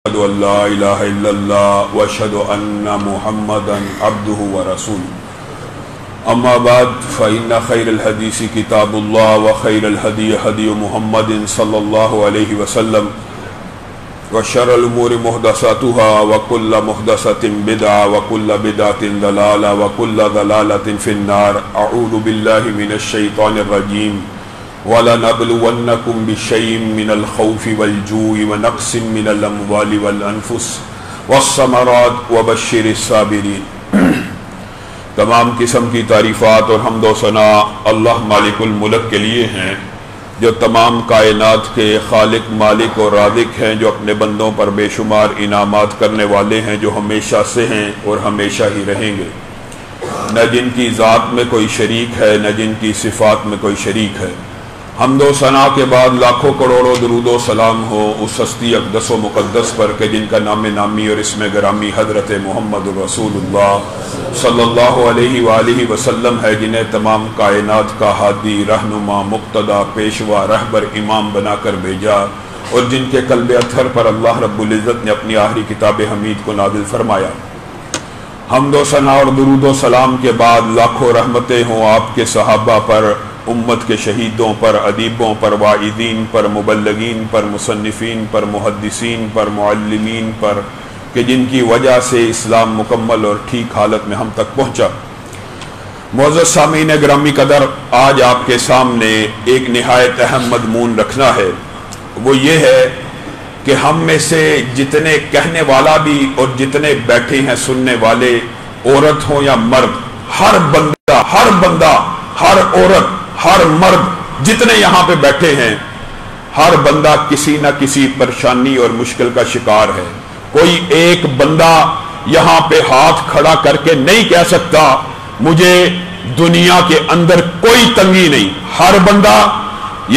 أشهد أن لا إله إلا الله وأشهد أن محمدا عبده ورسوله أما بعد فإن خير الحديث كتاب الله وخير الهدي هدي محمد صلى الله عليه وسلم وشر الأمور محدثاتها وكل محدثة بدعة وكل بدعة ضلالة وكل ضلالة في النار. أعوذ بالله من الشيطان الرجيم. وَلَنَبْلُوَنَّكُمْ بِشَيْءٍ مِّنَ الْخَوْفِ وَالْجُوعِ وَنَقْصٍ مِّنَ الْأَمْوَالِ وَالْأَنفُسِ وَالثَّمَرَاتِ وَبَشِّرِ الصَّابِرِينَ. تمام قسم کی تعریفات اور حمد و ثنا اللہ مالک الملک کے لیے ہیں، جو تمام کائنات کے خالق، مالک اور رازق ہیں، جو اپنے بندوں پر بے شمار انعامات کرنے والے ہیں، جو ہمیشہ سے ہیں اور ہمیشہ ہی رہیں گے، نہ جن کی ذات میں کوئی شریک ہے نہ جن کی صفات میں کوئی شریک ہے. حمد و ثنا کے بعد لاکھوں کروڑوں درود و سلام ہو اس ہستی اقدس و مقدس پر کہ جن کا نام نامی اور اسم گرامی حضرت محمد رسول اللہ صلی اللہ علیہ وآلہ وسلم ہے، جنہیں تمام کائنات کا ہادی، رہنما، مقتدا، پیشوا، رہبر، امام بنا کر بھیجا، اور جن کے قلب اطہر پر اللہ رب العزت نے اپنی آخری کتاب حمید کو نازل فرمایا. حمد و ثنا اور درود و سلام کے بعد لاکھوں رحمتیں ہوں آپ کے صحابہ پر، امت کے شہیدوں پر، ادیبوں پر، واعظین پر، مبلغین پر، مصنفین پر، محدثین پر، معلمین پر، کہ جن کی وجہ سے اسلام مکمل اور ٹھیک حالت میں ہم تک پہنچا. معزز سامعین گرامی قدر، آج آپ کے سامنے ایک نہایت اہم مضمون رکھنا ہے. وہ یہ ہے کہ ہم میں سے جتنے کہنے والا بھی اور جتنے بیٹھے ہیں سننے والے، عورت ہوں یا مرد، ہر بندہ، ہر عورت، ہر مرد جتنے یہاں پہ بیٹھے ہیں، ہر بندہ کسی نہ کسی پریشانی اور مشکل کا شکار ہے. کوئی ایک بندہ یہاں پہ ہاتھ کھڑا کر کے نہیں کہہ سکتا مجھے دنیا کے اندر کوئی تنگی نہیں. ہر بندہ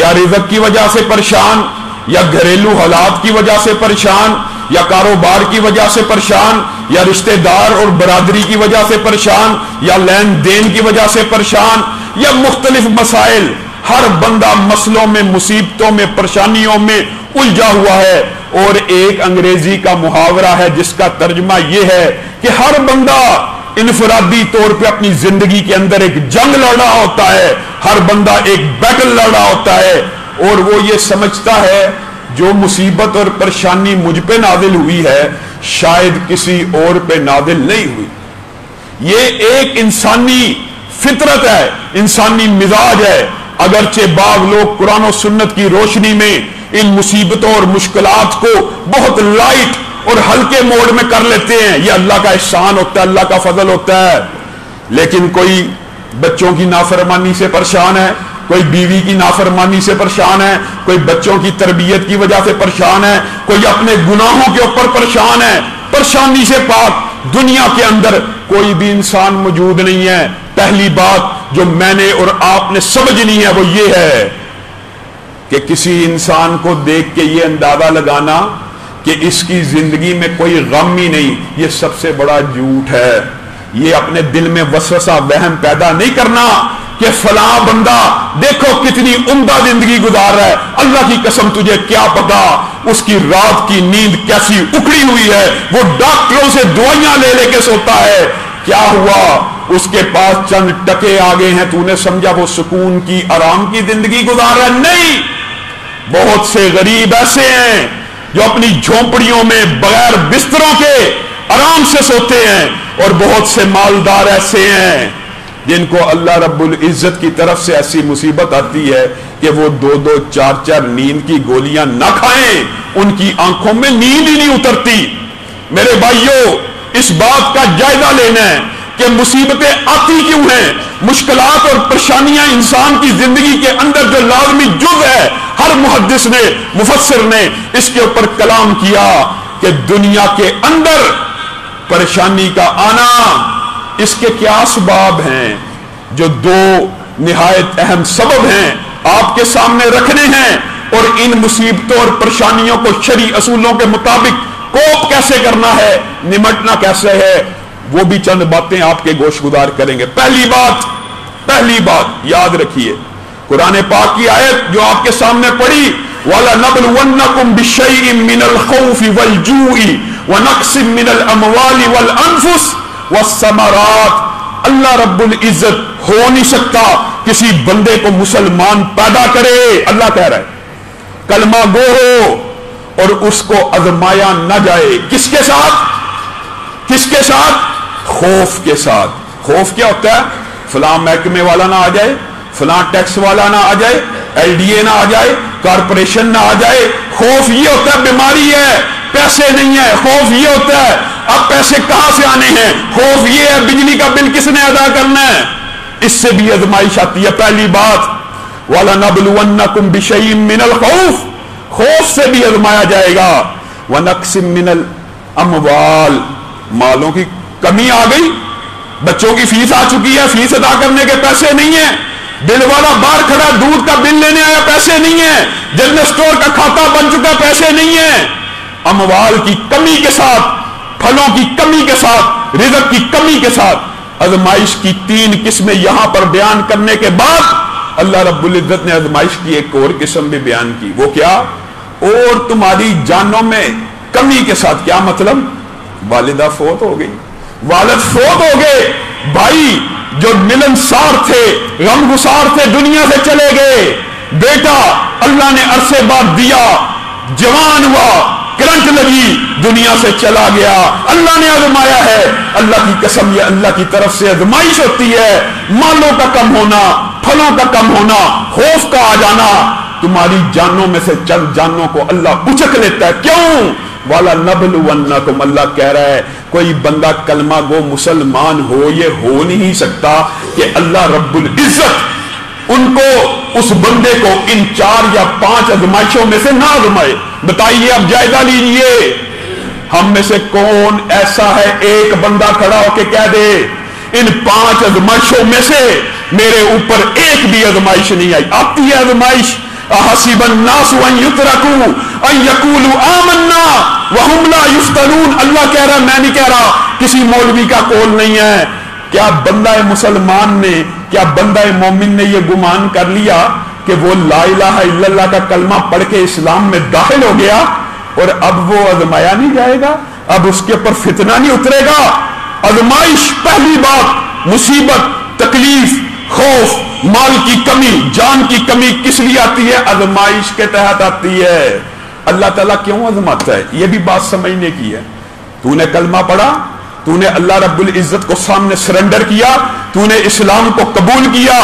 یا رزق کی وجہ سے پریشان، یا گھریلو حالات کی وجہ سے پریشان، یا کاروبار کی وجہ سے پریشان، یا رشتہ دار اور برادری کی وجہ سے پریشان، یا لین دین کی وجہ سے پریشان، یا مختلف مسائل. ہر بندہ مسئلوں میں، مصیبتوں میں، پریشانیوں میں الجھا ہوا ہے. اور ایک انگریزی کا محاورہ ہے جس کا ترجمہ یہ ہے کہ ہر بندہ انفرادی طور پہ اپنی زندگی کے اندر ایک جنگ لڑ رہا ہوتا ہے، ہر بندہ ایک بیٹل لڑ رہا ہوتا ہے، اور وہ یہ سمجھتا ہے جو مصیبت اور پریشانی مجھ پہ نازل ہوئی ہے شاید کسی اور پہ نازل نہیں ہوئی. یہ ایک انسانی فطرت ہے، انسانی مزاج ہے. اگرچہ بعض لوگ قرآن و سنت کی روشنی میں ان مصیبتوں اور مشکلات کو بہت لائٹ اور ہلکے موڈ میں کر لیتے ہیں، یہ اللہ کا احسان ہوتا ہے، اللہ کا فضل ہوتا ہے. لیکن کوئی بچوں کی نافرمانی سے پریشان ہے، کوئی بیوی کی نافرمانی سے پریشان ہے، کوئی بچوں کی تربیت کی وجہ سے پریشان ہے، کوئی اپنے گناہوں کے اوپر پریشان ہے. پریشانی سے پاک دنیا کے اندر کوئی بھی انسان موجود نہیں ہے. پہلی بات جو میں نے اور آپ نے سمجھنی ہے وہ یہ ہے کہ کسی انسان کو دیکھ کے یہ اندازہ لگانا کہ اس کی زندگی میں کوئی غم ہی نہیں، یہ سب سے بڑا جھوٹ ہے. یہ اپنے دل میں وسوسہ، وہم پیدا نہیں کرنا کہ فلاں بندہ دیکھو کتنی عمدہ زندگی گزار رہا ہے، اللہ کی قسم تجھے کیا پتا اس کی رات کی نیند کیسی اکڑی ہوئی ہے، وہ ڈاکٹروں سے دوائیاں لے لے کے سوتا ہے، کیا ہوا اس کے پاس چند ٹکے آگے ہیں تو نے سمجھا وہ سکون کی، آرام کی زندگی گزار رہا ہے. نہیں، بہت سے غریب ایسے ہیں جو اپنی جھونپڑیوں میں بغیر بستروں کے آرام سے سوتے ہیں، اور بہت سے مالدار ایسے ہیں جن کو اللہ رب العزت کی طرف سے ایسی مصیبت آتی ہے کہ وہ 2-2 4-4 نیند کی گولیاں نہ کھائیں ان کی آنکھوں میں نیند ہی نہیں اترتی. میرے بھائیوں، اس بات کا جائزہ لینا ہے کہ مصیبتیں آتی کیوں ہیں، مشکلات اور پریشانیاں انسان کی زندگی کے اندر جو لازمی جز ہے. ہر محدث نے، مفسر نے اس کے اوپر کلام کیا کہ دنیا کے اندر پریشانی کا آنا اس کے کیا اسباب ہیں. جو 2 نہایت اہم سبب ہیں آپ کے سامنے رکھنے ہیں، اور ان مصیبتوں اور پریشانیوں کو شرعی اصولوں کے مطابق کوپ کیسے کرنا ہے، نمٹنا کیسے ہے، وہ بھی چند باتیں آپ کے گوش گزار کریں گے. پہلی بات یاد رکھیے، قرآن پاک کی آیت جو آپ کے سامنے پڑھی وَلَنَبْلُوَنَّكُمْ بِشَيْءٍ مِّنَ الْخَوْفِ وَالْجُوعِ وَنَقْصٍ مِّنَ الْأَمْوَالِ وَالْأَنفُسِ وَالثَّمَرَاتِ۔ اللہ رب العزت ہو نہیں سکتا کسی بندے کو مسلمان پیدا کرے، اللہ کہہ رہا ہے کلمہ گو ہو اور اس کو آزمایا نہ جائے، کس کے ساتھ؟ کس کے ساتھ؟ خوف کے ساتھ۔ خوف کیا ہوتا ہے؟ فلاں محکمے والا نہ آ جائے، فلاں ٹیکس والا نہ آ جائے، LDA نہ آ جائے، کارپوریشن نہ آ جائے۔ خوف یہ ہوتا ہے بیماری ہے، پیسے نہیں ہے۔ خوف یہ ہوتا ہے اب پیسے کہاں سے آنے ہیں۔ خوف یہ ہے بجلی کا بل کس نے ادا کرنا ہے۔ اس سے بھی آزمائش آتی ہے۔ پہلی بات وَلَنَبْلُوَنَّكُمْ بِشَيْءٍ مِّنَ الْخَوْفِ، خوف سے بھی آزمایا جائے گا، وَنَقْصٍ مِّنَ الْأَمْوَالِ، مالوں کی کمی آ گئی، بچوں کی فیس آ چکی ہے، فیس ادا کرنے کے پیسے نہیں ہیں، بل والا باہر کھڑا دودھ کا بل لینے آیا، پیسے نہیں ہیں، جنرل سٹور کا کھاتا بن چکا، پیسے نہیں ہیں۔ اموال کی کمی کے ساتھ، پھلوں کی کمی کے ساتھ، رزق کی کمی کے ساتھ آزمائش کی تین قسمیں یہاں پر بیان کرنے کے بعد اللہ رب العزت نے آزمائش کی ایک اور قسم بھی بیان کی۔ وہ کیا؟ اور تمہاری جانوں میں کمی کے ساتھ۔ کیا مطلب؟ والدہ فوت ہو گئی، والد فوت ہو گئے، بھائی جو ملنسار تھے، غم گسار تھے، دنیا سے چلے گئے، بیٹا اللہ نے عرصے بعد دیا، جوان ہوا، کرنٹ لگی، دنیا سے چلا گیا، اللہ نے آزمایا ہے۔ اللہ کی قسم یہ اللہ کی طرف سے آزمائش ہوتی ہے۔ مالوں کا کم ہونا، پھلوں کا کم ہونا، خوف کا آ جانا، تمہاری جانوں میں سے چند جانوں کو اللہ اچک لیتا ہے۔ کیوں؟ وَلَنَبْلُوَنَّكُمْ، اللہ کہہ رہا ہے کوئی بندہ کلمہ گو مسلمان ہو، یہ ہو نہیں سکتا کہ اللہ رب العزت ان کو، اس بندے کو ان 4 یا 5 آزمائشوں میں سے نہ آزمائے۔ بتائیے، اب جائزہ لیجئے، ہم میں سے کون ایسا ہے ایک بندہ کھڑا ہو کے کہہ دے ان 5 آزمائشوں میں سے میرے اوپر ایک بھی آزمائش نہیں آئی؟ آتی ہے آزمائش۔ احسب الناس ان یترکوا ان یقولوا آمنا وهم لا یفتنون، اللہ کہہ رہا ہے، میں نہیں کہہ رہا، کسی مولوی کا قول نہیں ہے۔ کیا بندہ مسلمان نے، کیا بندہ مومن نے یہ گمان کر لیا کہ وہ لا الہ الا اللہ کا کلمہ پڑھ کے اسلام میں داخل ہو گیا اور اب وہ آزمایا نہیں جائے گا، اب اس کے اوپر فتنہ نہیں اترے گا؟ آزمائش، پہلی بات مصیبت، تکلیف، خوف، مال کی کمی، جان کی کمی کس لیے آتی ہے؟ آزمائش کے تحت آتی ہے۔ اللہ تعالیٰ کیوں آزماتا ہے؟ یہ بھی بات سمجھنے کی ہے۔ تو نے کلمہ پڑھا، تو نے اللہ رب العزت کو سامنے سرنڈر کیا، تو نے اسلام کو قبول کیا،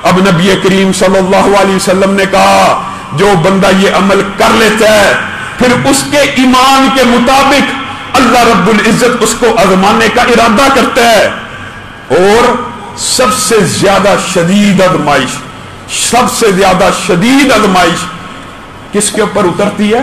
اب نبی کریم صلی اللہ علیہ وسلم نے کہا جو بندہ یہ عمل کر لیتا ہے پھر اس کے ایمان کے مطابق اللہ رب العزت اس کو آزمانے کا ارادہ کرتا ہے۔ اور سب سے زیادہ شدید آزمائش، سب سے زیادہ شدید آزمائش کس کے اوپر اترتی ہے؟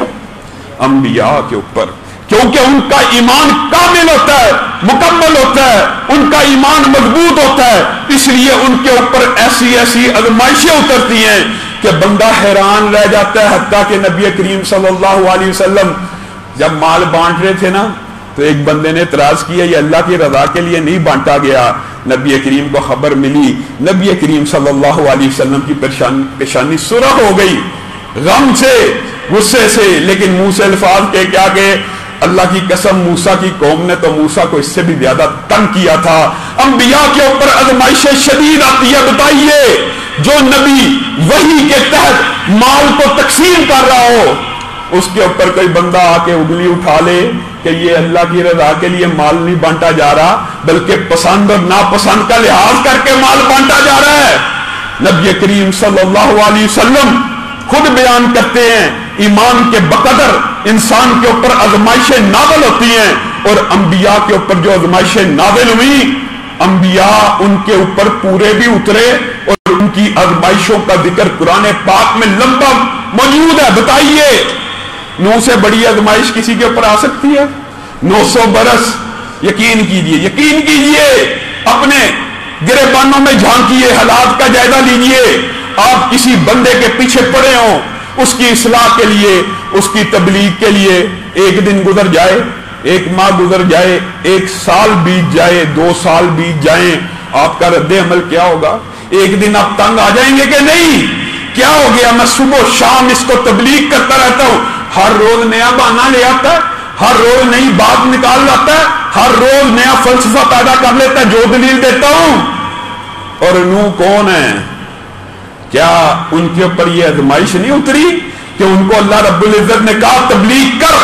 انبیاء کے اوپر، کیونکہ ان کا ایمان کامل ہوتا ہے، مکمل ہوتا ہے، ان کا ایمان مضبوط ہوتا ہے، اس لیے ان کے اوپر ایسی ایسی آزمائشیں اترتی ہیں کہ بندہ حیران رہ جاتا ہے۔ حتیٰ کہ نبی کریم صلی اللہ علیہ وسلم جب مال بانٹ رہے تھے نا، تو ایک بندے نے اعتراض کیا یہ اللہ کی رضا کے لیے نہیں بانٹا گیا۔ نبی کریم کو خبر ملی، نبی کریم صلی اللہ علیہ وسلم کی پیشانی سرخ ہو گئی، غم سے، غصے سے، لیکن منہ سے الفاظ کے کیا کہ اللہ کی قسم موسیٰ کی قوم نے تو موسیٰ کو اس سے بھی زیادہ تنگ کیا تھا۔ انبیاء کے اوپر آزمائشیں شدید آتی ہے۔ بتائیے جو نبی وحی کے تحت مال کو تقسیم کر رہا ہو، اس کے اوپر کوئی بندہ آ کے انگلی اٹھا لے کہ یہ اللہ کی رضا کے لیے مال نہیں بانٹا جا رہا بلکہ پسند اور ناپسند کا لحاظ کر کے مال بانٹا جا رہا ہے۔ نبی کریم صلی اللہ علیہ وسلم خود بیان کرتے ہیں ایمان کے بقدر انسان کے اوپر آزمائشیں نازل ہوتی ہیں، اور انبیاء کے اوپر جو آزمائشیں نازل ہوئی، انبیاء ان کے اوپر پورے بھی اترے اور ان کی آزمائشوں کا ذکر قرآن پاک میں لمبا موجود ہے۔ بتائیے 9 سے بڑی آزمائش کسی کے اوپر آ سکتی ہے؟ 900 برس یقین کیجئے، یقین کیجئے، اپنے گریبانوں میں جھانکیے، حالات کا جائزہ لیجئے۔ آپ کسی بندے کے پیچھے پڑے ہوں، اس کی اصلاح کے لیے، اس کی تبلیغ کے لیے، ایک دن گزر جائے، 1 ماہ گزر جائے، 1 سال بیت جائے، 2 سال بیت جائیں، آپ کا رد عمل کیا ہوگا؟ ایک دن آپ تنگ آ جائیں گے کہ نہیں؟ کیا ہو گیا؟ میں صبح شام اس کو تبلیغ کرتا رہتا ہوں، ہر روز نیا بہانہ لے آتا ہے، ہر روز نئی بات نکال لاتا ہے، ہر روز نیا فلسفہ پیدا کر لیتا ہے، جو دلیل دیتا ہوں۔ اور نوح کون ہے؟ کیا ان کے اوپر یہ آزمائش نہیں اتری کہ ان کو اللہ رب العزت نے کہا تبلیغ کر،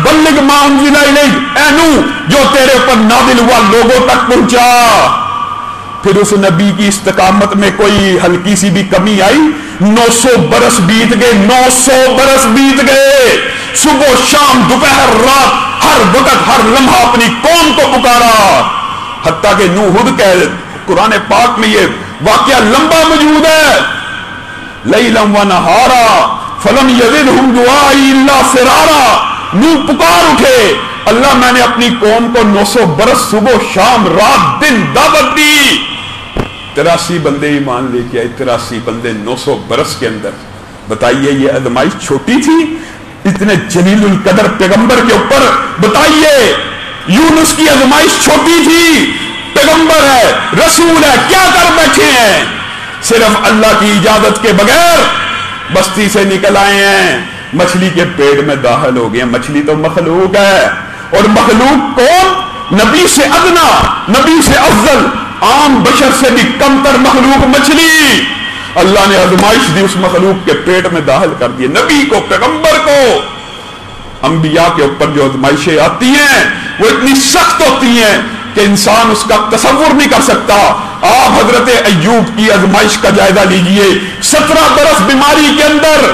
بلغ ما انزل الیک، اے نوح جو تیرے اوپر نازل ہوا لوگوں تک پہنچا۔ پھر اس نبی کی استقامت میں کوئی ہلکی سی بھی کمی آئی؟ 900 برس بیت گئے، 900 برس بیت گئے، صبح شام دوپہر رات ہر وقت ہر لمحہ اپنی قوم کو پکارا، حتیٰ کہ نوح خود کہہ، قرآن پاک میں یہ واقعہ لمبا موجود ہے، لیلا و نہارا فلم یزدہم دعائی الا فرارا، نوح پکار اٹھے، اللہ میں نے اپنی قوم کو 900 برس صبح شام رات دن دعوت دی، 83 بندے ایمان لے کے آئے، 83 بندے 900 برس کے اندر۔ بتائیے یہ آزمائش چھوٹی تھی اتنے جلیل القدر پیغمبر کے اوپر؟ بتائیے یونس کی آزمائش چھوٹی تھی؟ پیغمبر ہے، رسول ہے، کیا کر بیٹھے ہیں؟ صرف اللہ کی اجازت کے بغیر بستی سے نکل آئے ہیں، مچھلی کے پیٹ میں داخل ہو گئے۔ مچھلی تو مخلوق ہے، اور مخلوق کون؟ نبی سے ادنا، نبی سے افضل، عام بشر سے بھی کم تر مخلوق مچھلی، اللہ نے آزمائش دی، اس مخلوق کے پیٹ میں داخل کر دیے۔ نبی کو، پیغمبر کو، انبیاء کے اوپر جو آزمائشیں آتی ہیں وہ اتنی سخت ہوتی ہیں کہ انسان اس کا تصور نہیں کر سکتا۔ آپ حضرت ایوب کی آزمائش کا جائزہ لیجئے، 17 برس بیماری کے اندر،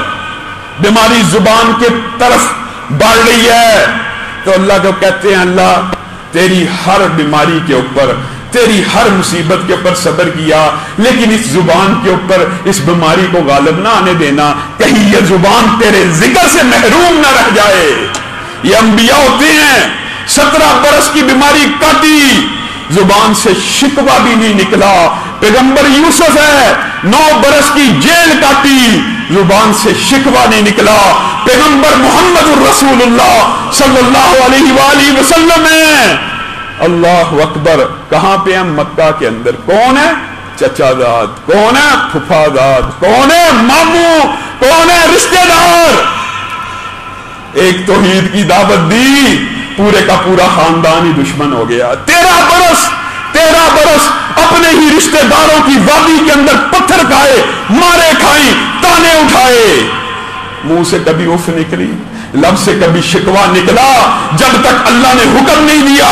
بیماری زبان کے طرف بڑھ رہی ہے، تو اللہ کو کہتے ہیں اللہ تیری ہر بیماری کے اوپر، تیری ہر مصیبت کے اوپر صبر کیا، لیکن اس زبان کے اوپر اس بیماری کو غالب نہ آنے دینا، کہیں یہ زبان تیرے ذکر سے محروم نہ رہ جائے۔ یہ انبیاء ہوتے ہیں، 17 برس کی بیماری کاٹی، زبان سے شکوہ بھی نہیں نکلا۔ پیغمبر یوسف ہے، 9 برس کی جیل کاٹی، زبان سے شکوہ نہیں نکلا۔ پیغمبر محمد الرسول اللہ صلی اللہ علیہ وآلہ وسلم ہے۔ اللہ اکبر، کہاں پہ ہیں؟ مکہ کے اندر۔ کون ہے؟ چچا زاد، کون ہے؟ پھپھا زاد، کون ہے؟ ماموں، کون ہے؟ رشتہ دار۔ ایک توحید کی دعوت دی، پورے کا پورا خاندان ہی دشمن ہو گیا۔ 13 برس اپنے ہی رشتہ داروں کی وادی کے اندر پتھر کھائے، مارے کھائیں، تانے اٹھائے، منہ سے کبھی اف نکلی، لب سے کبھی شکوہ نکلا، جب تک اللہ نے حکم نہیں دیا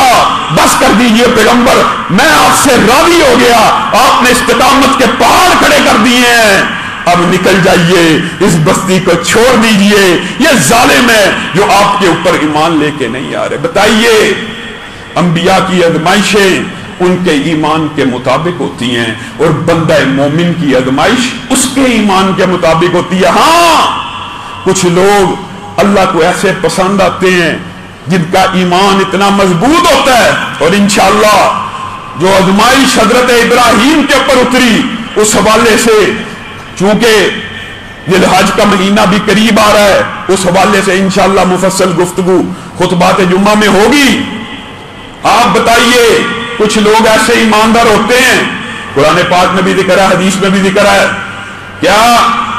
بس کر دیجئے پیغمبر میں آپ سے راضی ہو گیا، آپ نے استقامت کے پہاڑ کھڑے کر دیے ہیں، اب نکل جائیے، اس بستی کو چھوڑ دیجئے، یہ ظالم ہے جو آپ کے اوپر ایمان لے کے نہیں آ رہے۔ بتائیے انبیاء کی آزمائشیں ان کے ایمان کے مطابق ہوتی ہیں، اور بندہ مومن کی آزمائش اس کے ایمان کے مطابق ہوتی ہے۔ ہاں کچھ لوگ اللہ کو ایسے پسند آتے ہیں جن کا ایمان اتنا مضبوط ہوتا ہے، اور انشاءاللہ جو آزمائش حضرت ابراہیم کے اوپر اتری اس حوالے سے، چونکہ ذی الحج کا مہینہ بھی قریب آ رہا ہے، اس حوالے سے انشاءاللہ مفصل گفتگو خطبات جمعہ میں ہوگی۔ آپ بتائیے کچھ لوگ ایسے ایماندار ہوتے ہیں، قرآن پاک میں بھی ذکر ہے، حدیث میں بھی ذکر ہے، کیا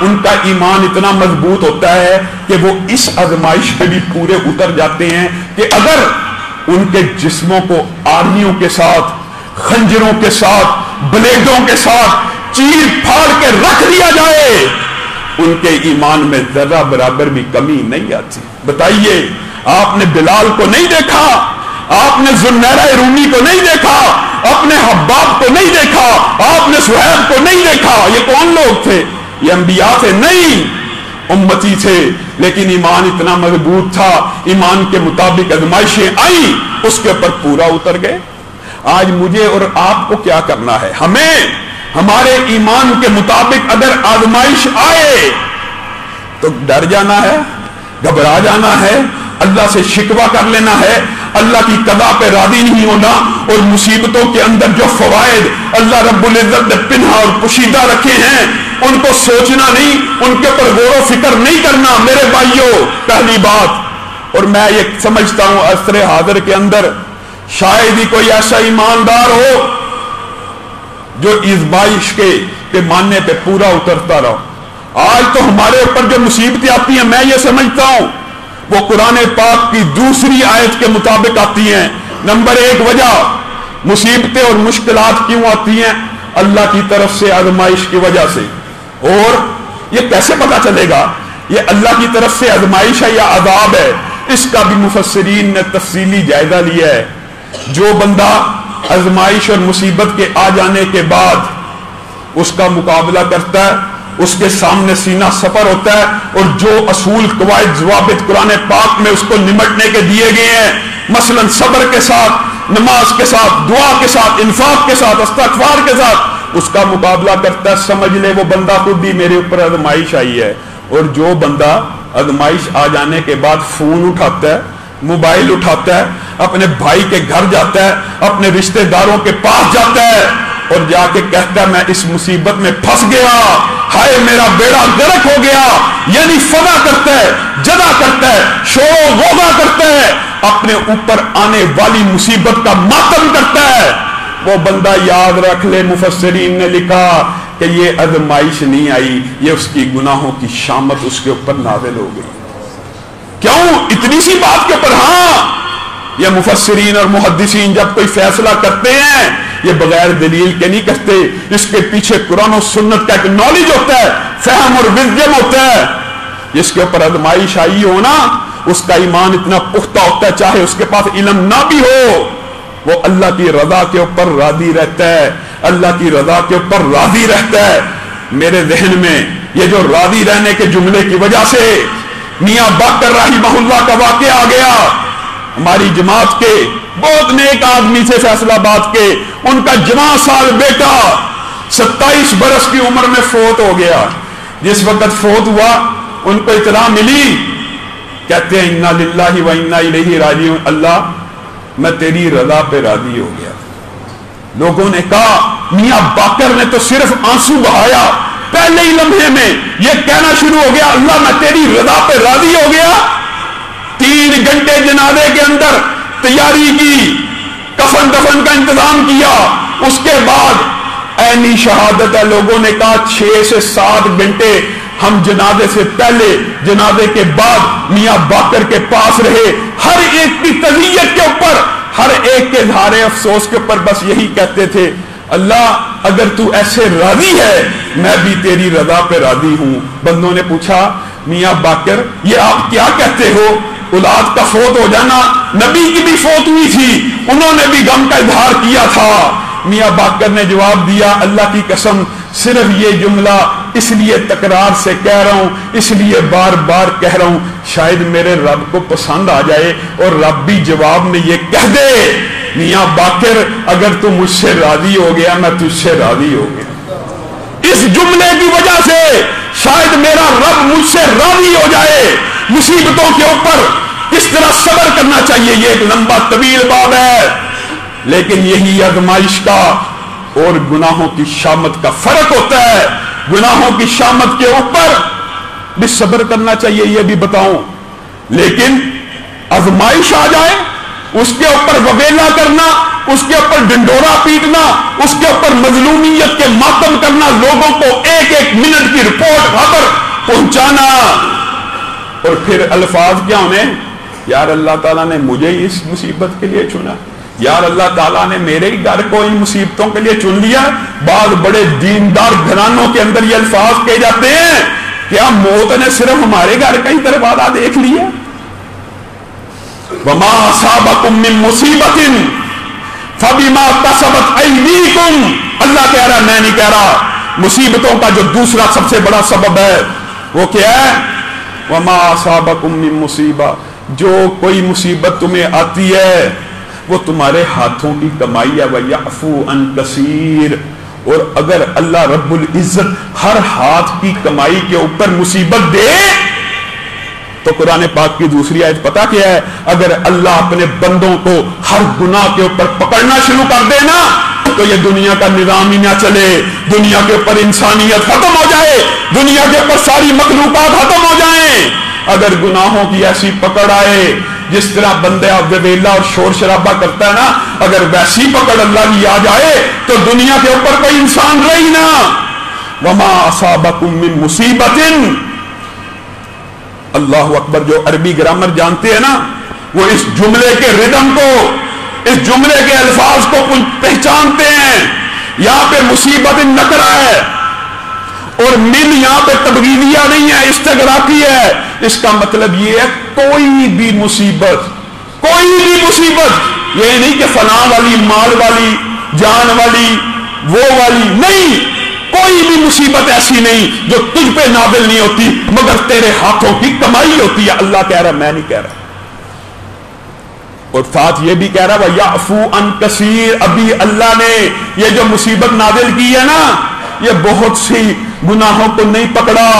ان کا ایمان اتنا مضبوط ہوتا ہے کہ وہ اس آزمائش پہ بھی پورے اتر جاتے ہیں کہ اگر ان کے جسموں کو آرمیوں کے ساتھ، خنجروں کے ساتھ، بلیڈوں کے ساتھ چیر پھاڑ کے رکھ دیا جائے، ان کے ایمان میں ذرہ برابر بھی کمی نہیں آتی۔ بتائیے آپ نے بلال کو نہیں دیکھا، آپ نے ذوالنیرہ رومی کو نہیں دیکھا، آپ نے حباب کو نہیں دیکھا، آپ نے صہیب کو نہیں دیکھا، یہ کون لوگ تھے؟ یہ انبیاء تھے؟ نہیں، امتی تھے، لیکن ایمان اتنا مضبوط تھا، ایمان کے مطابق آزمائشیں آئیں، اس کے اوپر پورا اتر گئے۔ آج مجھے اور آپ کو کیا کرنا ہے؟ ہمیں ہمارے ایمان کے مطابق اگر آزمائش آئے تو ڈر جانا ہے، گھبرا جانا ہے، اللہ سے شکوہ کر لینا ہے، اللہ کی قضا پہ راضی نہیں ہونا، اور مصیبتوں کے اندر جو فوائد اللہ رب العزت نے پنہا اور پوشیدہ رکھے ہیں ان کو سوچنا نہیں، ان کے اوپر غور و فکر نہیں کرنا۔ میرے بھائیوں، پہلی بات، اور میں یہ سمجھتا ہوں عصر حاضر کے اندر شاید ہی کوئی ایسا ایماندار ہو جو اس بائش کے پیمانے پہ پورا اترتا رہا۔ آج تو ہمارے اوپر جو مصیبتیں آتی ہیں میں یہ سمجھتا ہوں وہ قرآن پاک کی دوسری آیت کے مطابق آتی ہیں. نمبر 1 وجہ مصیبتیں اور مشکلات کیوں آتی ہیں؟ اللہ کی طرف سے آزمائش کی وجہ سے. اور یہ کیسے پتا چلے گا یہ اللہ کی طرف سے آزمائش ہے یا عذاب ہے؟ اس کا بھی مفسرین نے تفصیلی جائزہ لیا ہے. جو بندہ آزمائش اور مصیبت کے آ جانے کے بعد اس کا مقابلہ کرتا ہے، اس کے سامنے سینہ سپر ہوتا ہے، اور جو اصول قواعد ضوابط قرآن پاک میں اس کو نمٹنے کے دیے گئے ہیں، مثلا صبر کے ساتھ، نماز کے ساتھ، دعا کے ساتھ، انفاق کے ساتھ، استغفار کے ساتھ اس کا مقابلہ کرتا ہے، سمجھ لے وہ بندہ خود ہی میرے اوپر آزمائش آئی ہے. اور جو بندہ آزمائش آ جانے کے بعد فون اٹھاتا ہے، موبائل اٹھاتا ہے، اپنے بھائی کے گھر جاتا ہے، اپنے رشتہ داروں کے پاس جاتا ہے اور جا کے کہتا ہے میں اس مصیبت میں پھنس گیا، ہائے میرا بیڑا غرق ہو گیا، یعنی فنا کرتا ہے، جدا کرتا ہے، شور و غوغا کرتا ہے، اپنے اوپر آنے والی مصیبت کا ماتم کرتا ہے. وہ بندہ یاد رکھ لے مفسرین نے لکھا کہ یہ آزمائش نہیں آئی، یہ اس کی گناہوں کی شامت اس کے اوپر نازل ہو گئی. کیوں؟ اتنی سی بات کے اوپر. ہاں یہ مفسرین اور محدثین جب کوئی فیصلہ کرتے ہیں یہ بغیر دلیل کے نہیں کرتے، اس کے پیچھے قرآن و سنت کا ایک نالج ہوتا ہے، فہم اور وزڈم ہوتا ہے. جس کے اوپر آزمائش آئی ہو نا اس کا ایمان اتنا پختہ ہوتا ہے، چاہے اس کے پاس علم نہ بھی ہو، وہ اللہ کی رضا کے اوپر راضی رہتا ہے، اللہ کی رضا کے اوپر راضی رہتا ہے. میرے ذہن میں یہ جو راضی رہنے کے جملے کی وجہ سے میاں باقر رحمہ اللہ کا واقعہ آ گیا. ہماری جماعت کے بہت نیک آدمی سے فیصلہ بات کے، ان کا جواں سال بیٹا 27 برس کی عمر میں فوت ہو گیا. جس وقت فوت ہوا ان کو اطلاع ملی، کہتے ہیں انا للہ و انا الیہ راجعون، اللہ میں تیری رضا پہ راضی ہو گیا. لوگوں نے کہا میاں باقر نے تو صرف آنسو بہایا، پہلے ہی لمحے میں یہ کہنا شروع ہو گیا اللہ میں تیری رضا پہ راضی ہو گیا. 3 گھنٹے جنازے کے اندر تیاری کی، کفن دفن کا انتظام کیا، اس کے بعد عینی شہادت ہے. لوگوں نے کہا 6 سے 7 گھنٹے ہم جنازے سے پہلے جنازے کے بعد میاں باقر کے پاس رہے، ہر ایک کی تذیت کے اوپر، ہر ایک کے اظہار افسوس کے اوپر بس یہی کہتے تھے اللہ اگر تو ایسے راضی ہے میں بھی تیری رضا پہ راضی ہوں. بندوں نے پوچھا میاں باقر یہ آپ کیا کہتے ہو؟ اولاد کا فوت ہو جانا، نبی کی بھی فوت ہوئی تھی، انہوں نے بھی غم کا اظہار کیا تھا. میاں باقر نے جواب دیا اللہ کی قسم صرف یہ جملہ اس لیے تکرار سے کہہ رہا ہوں، اس لیے بار بار کہہ رہا ہوں شاید میرے رب کو پسند آ جائے اور رب بھی جواب میں یہ کہہ دے میاں باقر اگر تو مجھ سے راضی ہو گیا میں تجھ سے راضی ہو گیا. اس جملے کی وجہ سے شاید میرا رب مجھ سے راضی ہو جائے. مصیبتوں کے اوپر کس طرح صبر کرنا چاہیے یہ ایک لمبا طویل باب ہے، لیکن یہی آزمائش کا اور گناہوں کی شامت کا فرق ہوتا ہے. گناہوں کی شامت کے اوپر بھی صبر کرنا چاہیے یہ بھی بتاؤں، لیکن آزمائش آ جائے اس کے اوپر وبیلا کرنا، اس کے اوپر ڈنڈورا پیٹنا، اس کے اوپر مظلومیت کے ماتم کرنا، لوگوں کو 1-1 منٹ کی رپورٹ خبر پہنچانا، اور پھر الفاظ کیا ہونے یار اللہ تعالیٰ نے مجھے اس مصیبت کے لیے چنا، یار اللہ تعالیٰ نے میرے ہی گھر کو ان مصیبتوں کے لیے چن لیا. بعض بڑے دیندار گھرانوں کے اندر یہ الفاظ کہے جاتے ہیں کیا موت نے صرف ہمارے گھر کا ہی دروازہ دیکھ لیا؟ وما اصابکم من مصیبت فبما کسبت ایدیکم، اللہ کہہ رہا میں نہیں کہہ رہا. مصیبتوں کا جو دوسرا سب سے بڑا سبب ہے وہ کیا ہے؟ وما اصابکم من مصیبہ، جو کوئی مصیبت تمہیں آتی ہے وہ تمہارے ہاتھوں کی کمائی ہے. وَيَعْفُو عَنْ كَثِيرٍ، اور اگر اللہ رب العزت ہر ہاتھ کی کمائی کے اوپر مصیبت دے تو قرآن پاک کی دوسری آیت پتہ کیا ہے؟ اگر اللہ اپنے بندوں کو ہر گناہ کے اوپر پکڑنا شروع کر دے نا تو یہ دنیا کا نظام ہی نہ چلے، دنیا کے اوپر انسانیت ختم ہو جائے، دنیا کے اوپر ساری مخلوقات ختم ہو جائیں. اگر گناہوں کی ایسی پکڑ آئے جس طرح بندہ ویلا اور شور شرابہ کرتا ہے نا، اگر ویسی پکڑ اللہ کی آ جائے تو دنیا کے اوپر کوئی انسان رہی نہ. وما اصابکم من مصیبت. اللہ اکبر. جو عربی گرامر جانتے ہیں نا وہ اس جملے کے ردم کو، اس جملے کے الفاظ کو پہچانتے ہیں. یہاں پہ مصیبت نکرہ ہے اور من یہاں پہ تبغیضیہ نہیں ہے، استغراقی ہے. اس کا مطلب یہ ہے کوئی بھی مصیبت، کوئی بھی مصیبت. یہ نہیں کہ فلاں والی، مال والی، جان والی، وہ والی نہیں. کوئی بھی مصیبت ایسی نہیں جو تجھ پہ نازل نہیں ہوتی مگر تیرے ہاتھوں کی کمائی ہوتی ہے. اللہ کہہ رہا، میں نہیں کہہ رہا. اور ساتھ یہ بھی کہہ رہا وَيَعْفُو عَنْ كَثِيرٍ. ابھی اللہ نے یہ جو مصیبت نازل کی ہے نا، یہ بہت سی گناہوں کو نہیں پکڑا.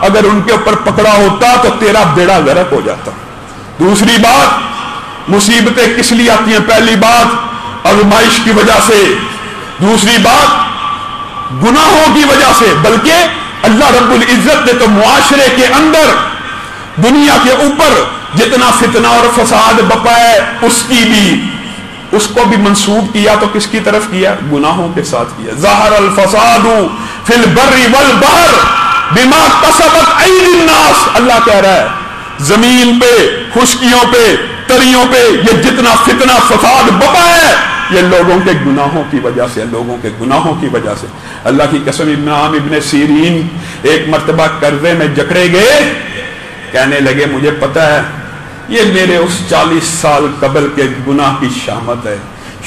اگر ان کے اوپر پکڑا ہوتا تو تیرا بیڑا غرق ہو جاتا. دوسری بات، مصیبتیں کس لیے آتی ہیں؟ پہلی بات آزمائش کی وجہ سے، دوسری بات گناہوں کی وجہ سے. بلکہ اللہ رب العزت نے تو معاشرے کے اندر، دنیا کے اوپر جتنا فتنہ اور فساد بپا ہے اس کی بھی، اس کو بھی منسوب کیا تو کس کی طرف کیا؟ گناہوں کے ساتھ کیا. ظہر الفساد فی البر والبحر بما کسبت ایدی الناس. اللہ کہہ رہا ہے زمین پہ، خشکیوں پہ، تریوں پہ یہ جتنا فتنہ فساد بپا ہے یہ لوگوں کے گناہوں کی وجہ سے، لوگوں کے گناہوں کی وجہ سے. اللہ کی قسم امام ابن سیرین ایک مرتبہ قرضے میں جکڑے گئے، کہنے لگے مجھے پتہ ہے یہ میرے اس 40 سال قبل کے گناہ کی شامت ہے.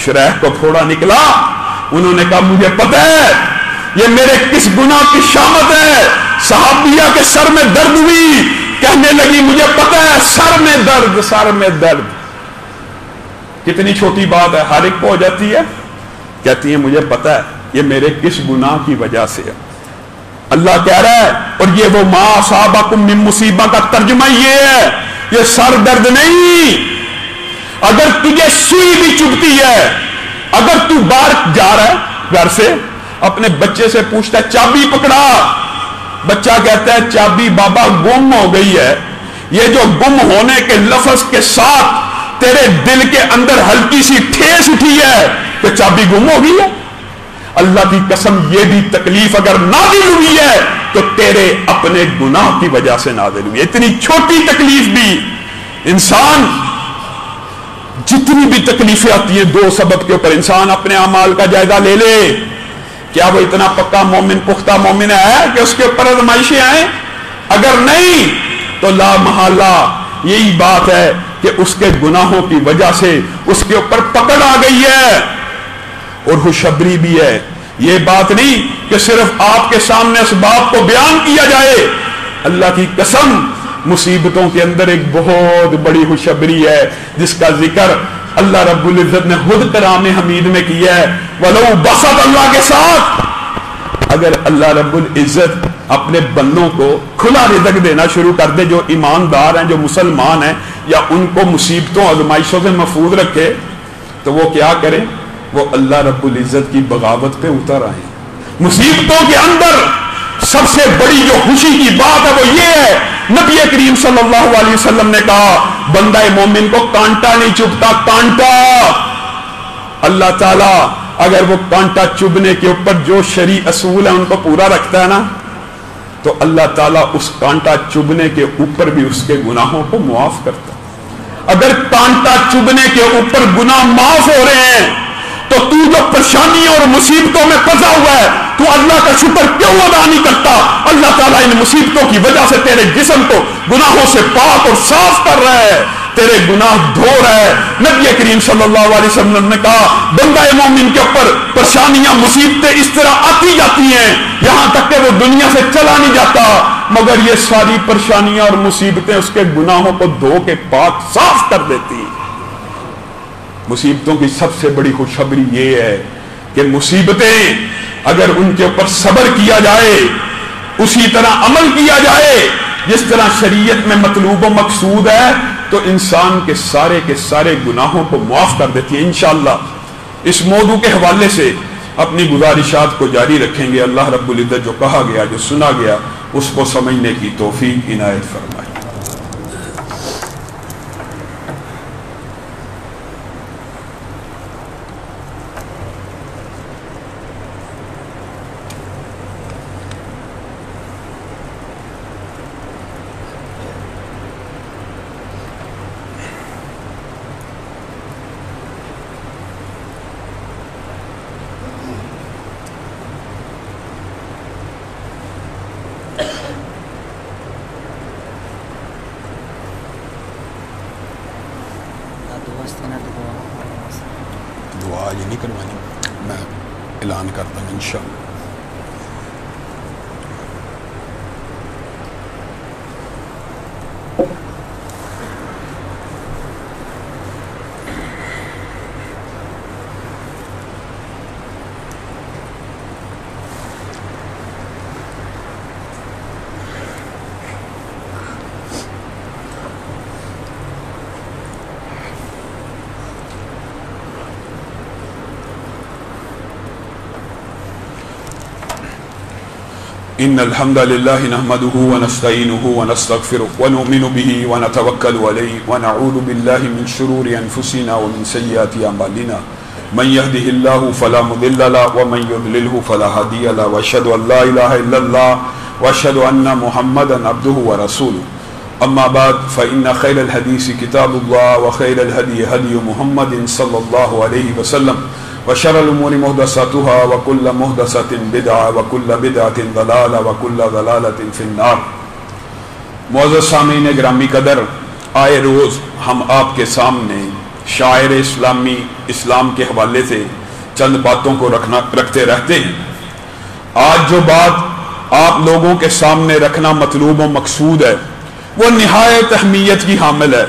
شریح کو پھوڑا نکلا. انہوں نے کہا مجھے پتہ ہے یہ میرے کس گناہ کی شامت ہے. صحابیہ کے سر میں درد ہوئی، کہنے لگی مجھے پتہ ہے سر میں درد، سر میں درد. کتنی چھوٹی بات ہے، ہر ایک کو ہو جاتی ہے. کہتی ہے مجھے پتہ ہے یہ میرے کس گناہ کی وجہ سے ہے. اللہ کہہ رہا ہے، اور یہ وہ ما اصابکم من مصیبہ کا ترجمہ یہ ہے، یہ سر درد نہیں. اگر تجھے سوئی بھی چبھتی ہے، اگر تو باہر جا رہا ہے گھر سے، اپنے بچے سے پوچھتا ہے چابی پکڑا، بچہ کہتا ہے چابی بابا گم ہو گئی ہے. یہ جو گم ہونے کے لفظ کے ساتھ تیرے دل کے اندر ہلکی سی ٹھیس اٹھی ہے کہ چابی گم ہو گئی ہے. اللہ کی قسم یہ بھی تکلیف اگر نازل ہوئی ہے تو تیرے اپنے گناہ کی وجہ سے نازل ہوئی ہے. اتنی چھوٹی تکلیف بھی انسان، جتنی بھی تکلیفیں آتی ہیں دو سبب کے اوپر، انسان اپنے اعمال کا جائزہ لے لے. کیا وہ اتنا پکا مومن، پختہ مومن ہے کہ اس کے اوپر آزمائشیں آئیں؟ اگر نہیں تو لا محالہ یہی بات ہے کہ اس کے گناہوں کی وجہ سے اس کے اوپر پکڑ آ گئی ہے. اور خوشخبری بھی ہے، یہ بات نہیں کہ صرف آپ کے سامنے اس بات کو بیان کیا جائے. اللہ کی قسم مصیبتوں کے اندر ایک بہت بڑی خوشخبری ہے جس کا ذکر اللہ رب العزت نے خود کلام حمید میں کیا ہے. وَلَوْ بَسَطَ اللہ کے ساتھ اگر اللہ رب العزت اپنے بندوں کو کھلا رزق دینا شروع کر دے، جو ایماندار ہیں، جو مسلمان ہیں، یا ان کو مصیبتوں آزمائشوں سے محفوظ رکھے، تو وہ کیا کریں؟ وہ اللہ رب العزت کی بغاوت پہ اتر آئیں. مصیبتوں کے اندر سب سے بڑی جو خوشی کی بات ہے وہ یہ ہے، نبی کریم صلی اللہ علیہ وسلم نے کہا بندہ مومن کو کانٹا نہیں چبھتا. کانٹا اللہ تعالیٰ اگر وہ کانٹا چبھنے کے اوپر جو شرعی اصول ہیں ان کو پورا رکھتا ہے نا، تو اللہ تعالیٰ اس کانٹا چبھنے کے اوپر بھی اس کے گناہوں کو معاف کرتا ہے. اگر کانٹا چبھنے کے اوپر گناہ معاف ہو رہے ہیں تو تو جو پریشانیوں اور مصیبتوں میں پھنسا ہوا ہے تو اللہ کا شکر کیوں ادا نہیں کرتا؟ اللہ تعالیٰ ان مصیبتوں کی وجہ سے تیرے جسم کو گناہوں سے پاک اور صاف کر رہا ہے، تیرے گناہ دھو رہا ہے. نبی کریم صلی اللہ علیہ وسلم نے کہا بندہ مومن کے اوپر پریشانیاں، مصیبتیں اس طرح آتی جاتی ہیں یہاں تک کہ وہ دنیا سے چلا نہیں جاتا، مگر یہ ساری پریشانیاں اور مصیبتیں اس کے گناہوں کو دھو کے پاک صاف کر دیتی ہیں. مصیبتوں کی سب سے بڑی خوشخبری یہ ہے کہ مصیبتیں اگر ان کے اوپر صبر کیا جائے، اسی طرح عمل کیا جائے جس طرح شریعت میں مطلوب و مقصود ہے، تو انسان کے سارے گناہوں کو معاف کر دیتی ہے. انشاءاللہ اس موضوع کے حوالے سے اپنی گزارشات کو جاری رکھیں گے. اللہ رب العزت جو کہا گیا، جو سنا گیا، اس کو سمجھنے کی توفیق عنایت فرمائے. دعا یہ نہیں کروانی، میں اعلان کرتا ہوں انشاءاللہ۔ إن الحمد لله نحمده ونستعينه ونستغفره ونؤمن به ونتوكل عليه ونعوذ بالله من شرور أنفسنا ومن سيئات أعمالنا من يهده الله فلا مضل له ومن يضلله فلا هادي له وأشهد أن لا إله إلا الله وأشهد أن محمدا عبده ورسوله أما بعد فإن خير الحديث كتاب الله وخير الهدي هدي محمد صلى الله عليه وسلم وشر الامور محدثاتها وكل محدثة بدعة وكل بدعة ضلالة وكل ضلالة في النار۔ معزز سامعین گرامی قدر، آئے روز ہم آپ کے سامنے شاعر اسلامی اسلام کے حوالے سے چند باتوں کو رکھتے رہتے ہیں۔ آج جو بات آپ لوگوں کے سامنے رکھنا مطلوب و مقصود ہے وہ نہایت اہمیت کی حامل ہے۔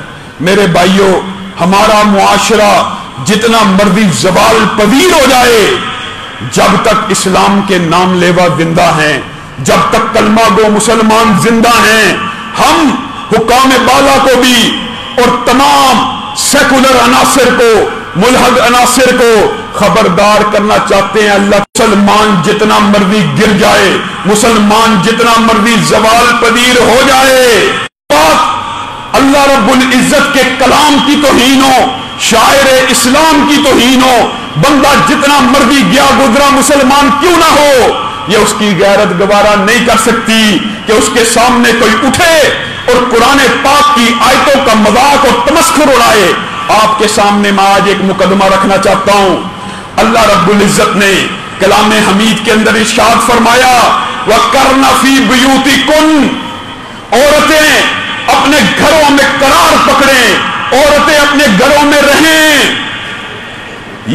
میرے بھائیوں، ہمارا معاشرہ جتنا مرضی زوال پذیر ہو جائے، جب تک اسلام کے نام لیوا زندہ ہیں، جب تک کلمہ گو مسلمان زندہ ہیں، ہم حکام بالا کو بھی اور تمام سیکولر عناصر کو، ملحد عناصر کو خبردار کرنا چاہتے ہیں۔ اللہ مسلمان جتنا مرضی گر جائے، مسلمان جتنا مرضی زوال پذیر ہو جائے، بات اللہ رب العزت کے کلام کی توہین ہو، شاعر اسلام کی توہین ہو، بندہ جتنا مرضی گیا گزرا مسلمان کیوں نہ ہو، یہ اس کی غیرت گوارا نہیں کر سکتی کہ اس کے سامنے کوئی اٹھے اور قرآن پاک کی آیتوں کا مذاق اور تمسخر اڑائے۔ آپ کے سامنے میں آج ایک مقدمہ رکھنا چاہتا ہوں۔ اللہ رب العزت نے کلام حمید کے اندر ارشاد فرمایا وَقَرْنَ فِي بُيُوتِكُنَّ، عورتیں اپنے گھروں میں قرار پکڑیں، عورتیں اپنے گھروں میں رہیں۔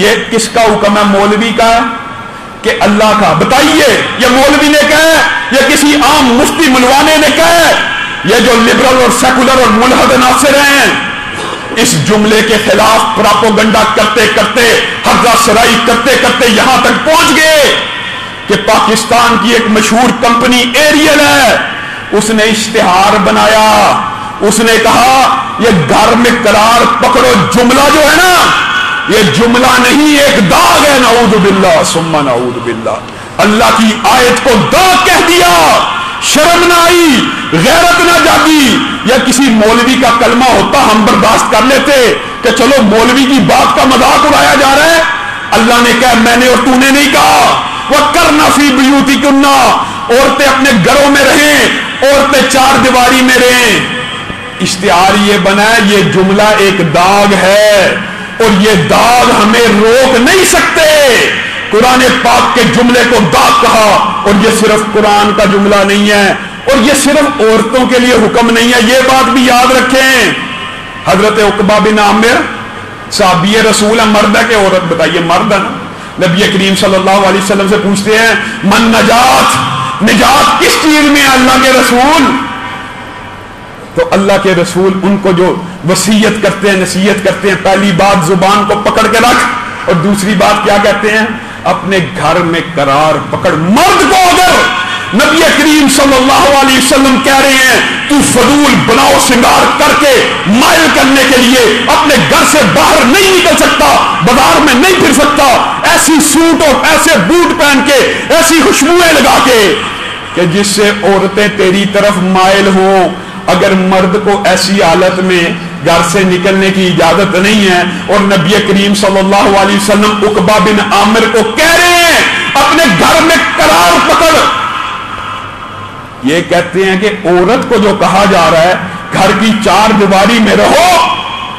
یہ کس کا حکم ہے؟ مولوی کا ہے کہ اللہ کا؟ بتائیے، یہ مولوی نے کہا ہے یا کسی عام مفتی ملوانے نے کہا ہے؟ یہ جو لبرل اور سیکولر اور ملحد عناصر ہیں، اس جملے کے خلاف پراپوگنڈا کرتے کرتے، حرزہ سرائی کرتے کرتے یہاں تک پہنچ گئے کہ پاکستان کی ایک مشہور کمپنی ایریل ہے، اس نے اشتہار بنایا، اس نے کہا یہ گھر میں قرار پکڑو جملہ جو ہے نا، یہ جملہ نہیں، ایک داغ ہے، نعوذ باللہ ثم نعوذ باللہ۔ اللہ کی آیت کو داغ کہہ دیا، شرم نہ آئی، غیرت نہ جاگی۔ یا کسی مولوی کا کلمہ ہوتا ہم برداشت کر لیتے کہ چلو مولوی کی بات کا مذاق اڑایا جا رہا ہے، اللہ نے کہا میں نے اور تو نے نہیں کہا۔ وَقَرْنَ فِي بُيُوتِكُنَّ، عورتیں اپنے گھروں میں رہیں، عورتیں چار دیواری میں رہیں۔ اشتہار یہ بنا ہے، یہ جملہ ایک داغ ہے اور یہ داغ ہمیں روک نہیں سکتے۔ قرآن پاک کے جملے کو داغ کہا، اور یہ صرف قرآن کا جملہ نہیں ہے اور یہ صرف عورتوں کے لیے حکم نہیں ہے، یہ بات بھی یاد رکھیں۔ حضرت عقبہ بن عامر صحابی رسول ہے، مرد ہے کہ عورت؟ بتائیے، مرد ہے نا۔ نبی کریم صلی اللہ علیہ وسلم سے پوچھتے ہیں من نجات کس چیز میں ہے اللہ کے رسول؟ تو اللہ کے رسول ان کو جو وصیت کرتے ہیں، نصیحت کرتے ہیں، پہلی بات زبان کو پکڑ کے رکھ، اور دوسری بات کیا کہتے ہیں؟ اپنے گھر میں قرار پکڑ۔ مرد کو اگر نبی کریم صلی اللہ علیہ وسلم کہہ رہے ہیں تو فضول بناؤ سنگار کر کے مائل کرنے کے لیے اپنے گھر سے باہر نہیں نکل سکتا، بازار میں نہیں پھر سکتا، ایسی سوٹ اور ایسے بوٹ پہن کے، ایسی خوشبوئیں لگا کے کہ جس سے عورتیں تیری طرف مائل ہوں، اگر مرد کو ایسی حالت میں گھر سے نکلنے کی اجازت نہیں ہے، اور نبی کریم صلی اللہ علیہ وسلم عقبہ بن عامر کو کہہ رہے ہیں اپنے گھر میں قرار پکڑ، یہ کہتے ہیں کہ عورت کو جو کہا جا رہا ہے گھر کی چار دیواری میں رہو،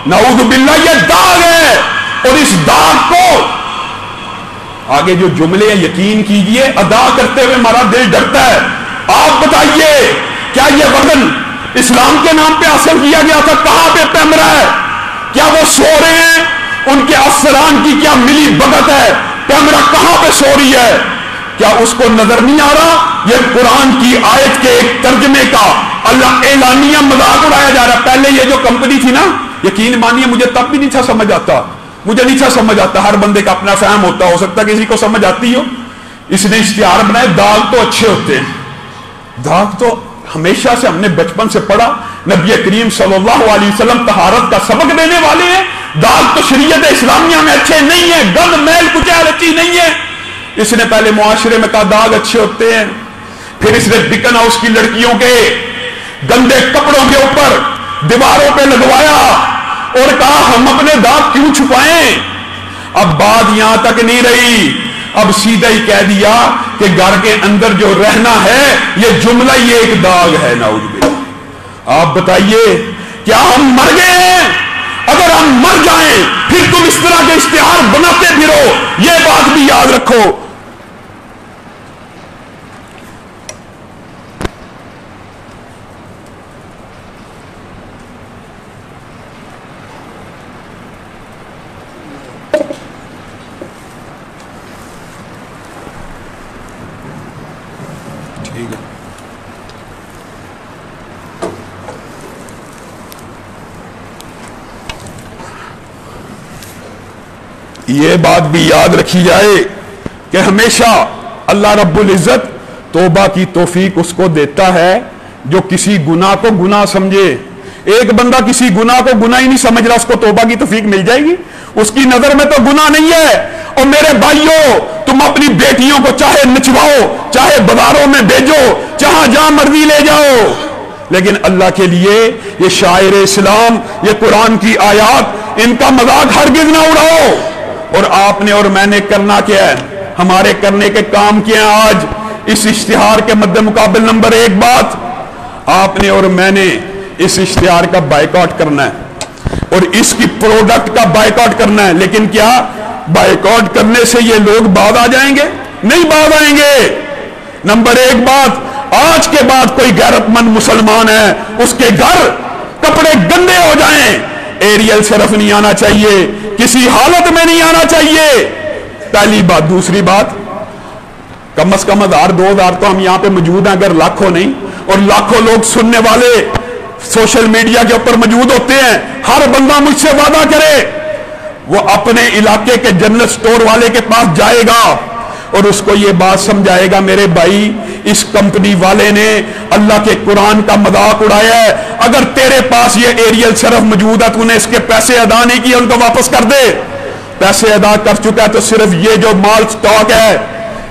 نعوذ باللہ یہ داغ ہے، اور اس داغ کو آگے جو جملے ہیں یقین کیجئے ادا کرتے ہوئے ہمارا دل ڈرتا ہے۔ آپ بتائیے کیا یہ وطن اسلام کے نام پہ حاصل کیا گیا تھا؟ کہاں پہ پم رہا ہے؟ کیا وہ سو رہے ہیں؟ ان کے افسران کی کیا ملی بھگت ہے؟ کیمرہ کہاں پہ سو رہی ہے؟ کیا اس کو نظر نہیں آ رہا یہ قرآن کی آیت کے ایک ترجمے کا اللہ اعلانیہ مذاق اڑایا جا رہا ہے؟ پہلے یہ جو کمپنی تھی نا، یقین مانیے مجھے تب بھی نہیں تھا سمجھ آتا، مجھے نہیں تھا سمجھ آتا، ہر بندے کا اپنا فہم ہوتا، ہو سکتا کسی کو سمجھ آتی ہو۔ اس نے اشتہار بنائے، داغ تو اچھے ہوتے ہیں، داغ تو ہمیشہ سے ہم نے بچپن سے پڑھا، نبی کریم صلی اللہ علیہ وسلم طہارت کا سبق دینے والے ہیں، داغ تو شریعت اسلامیہ میں اچھے نہیں ہیں، گند میل کچیل اچھی نہیں ہے۔ اس نے پہلے معاشرے میں کہا داغ اچھے ہوتے ہیں، پھر اس نے بکن ہاؤس کی لڑکیوں کے گندے کپڑوں کے اوپر دیواروں پہ لگوایا اور کہا ہم اپنے داغ کیوں چھپائیں۔ اب بات یہاں تک نہیں رہی، اب سیدھا ہی کہہ دیا کہ گھر کے اندر جو رہنا ہے یہ جملہ ہی ایک داغ ہے، نعوذ باللہ۔ آپ بتائیے کیا ہم مر گئے ہیں؟ اگر ہم مر جائیں پھر تم اس طرح کے اشتہار بناتے پھرو، یہ بات بھی یاد رکھو۔ یہ بات بھی یاد رکھی جائے کہ ہمیشہ اللہ رب العزت توبہ کی توفیق اس کو دیتا ہے جو کسی گناہ کو گناہ سمجھے۔ ایک بندہ کسی گناہ کو گناہ ہی نہیں سمجھ رہا، اس کو توبہ کی توفیق مل جائے گی؟ اس کی نظر میں تو گناہ نہیں ہے۔ اور میرے بھائیوں، تم اپنی بیٹیوں کو چاہے نچواؤ، چاہے بازاروں میں بھیجو، جہاں جہاں مرضی لے جاؤ، لیکن اللہ کے لیے یہ شاعر اسلام، یہ قرآن کی آیات، ان کا مذاق ہرگز نہ اڑاؤ۔ اور آپ نے اور میں نے کرنا کیا ہے؟ ہمارے کرنے کے کام کیا ہیں آج اس اشتہار کے مد مقابل؟ نمبر ایک بات، آپ نے اور میں نے اس اشتہار کا بائیکاٹ کرنا ہے اور اس کی پروڈکٹ کا بائیکاٹ کرنا ہے۔ لیکن کیا بائیکاٹ کرنے سے یہ لوگ بعد آ جائیں گے؟ نہیں بعد آئیں گے۔ نمبر ایک بات، آج کے بعد کوئی غیرت مند مسلمان ہے اس کے گھر کپڑے گندے ہو جائیں، ایریل صرف نہیں آنا چاہیے، کسی حالت میں نہیں آنا چاہیے، پہلی بات۔ دوسری بات، کم از کم 1000-2000 تو ہم یہاں پہ موجود ہیں، اگر لاکھوں نہیں، اور لاکھوں لوگ سننے والے سوشل میڈیا کے اوپر موجود ہوتے ہیں۔ ہر بندہ مجھ سے وعدہ کرے وہ اپنے علاقے کے جنرل سٹور والے کے پاس جائے گا اور اس کو یہ بات سمجھائے گا، میرے بھائی اس کمپنی والے نے اللہ کے قرآن کا مذاق اڑایا ہے، اگر تیرے پاس یہ ایریل صرف موجود ہے، تو نے اس کے پیسے ادا نہیں کیے، ان کو واپس کر دے۔ پیسے ادا کر چکا ہے تو صرف یہ جو مال سٹاک ہے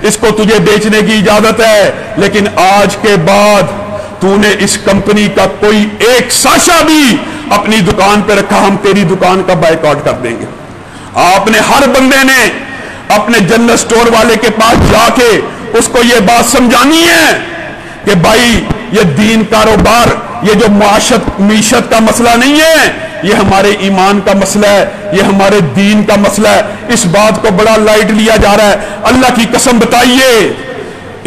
اس کو تجھے بیچنے کی اجازت ہے، لیکن آج کے بعد تو نے اس کمپنی کا کوئی ایک ساشا بھی اپنی دکان پہ رکھا، ہم تیری دکان کا بائیکاٹ کر دیں گے۔ آپ نے ہر بندے نے اپنے جنرل سٹور والے کے پاس جا کے اس کو یہ بات سمجھانی ہے کہ بھائی یہ دین کاروبار، یہ جو معیشت کا مسئلہ نہیں ہے، یہ ہمارے ایمان کا مسئلہ ہے، یہ ہمارے دین کا مسئلہ ہے۔ اس بات کو بڑا لائٹ لیا جا رہا ہے۔ اللہ کی قسم بتائیے،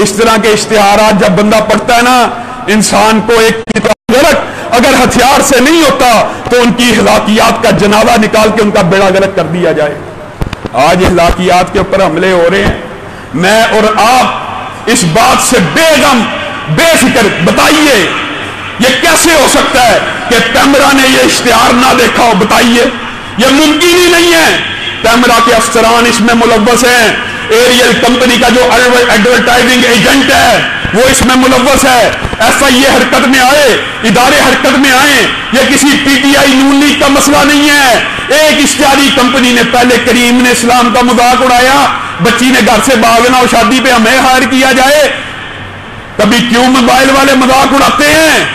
اس طرح کے اشتہارات جب بندہ پڑھتا ہے نا، انسان کو ایک غرق اگر ہتھیار سے نہیں ہوتا تو ان کی ہلاکیات کا جنازہ نکال کے ان کا بیڑا غرق کر دیا جائے۔ آج ہلاکیات کے اوپر حملے ہو رہے ہیں، میں اور آپ اس بات سے بے غم بے فکر، بتائیے یہ کیسے ہو سکتا ہے کہ پیمرا نے یہ اشتہار نہ دیکھا ہو؟ بتائیے، یہ ممکن ہی نہیں ہے۔ پیمرا کے افسران اس میں ملوث ہیں، ایریل کمپنی کا جو ایڈورٹائزنگ ایجنٹ ہے وہ اس میں ملوث ہے۔ ایف آئی اے حرکت میں آئے، ادارے حرکت میں آئے، یہ کسی P T I known league کا مسئلہ نہیں ہے۔ ایک اشتہاری کمپنی نے پہلے کریم نے اسلام کا مذاق اڑایا، بچی نے گھر سے بھاگنا اور شادی پہ ہمیں ہائر کیا جائے، کبھی کیوں موبائل والے مذاق اڑاتے ہیں۔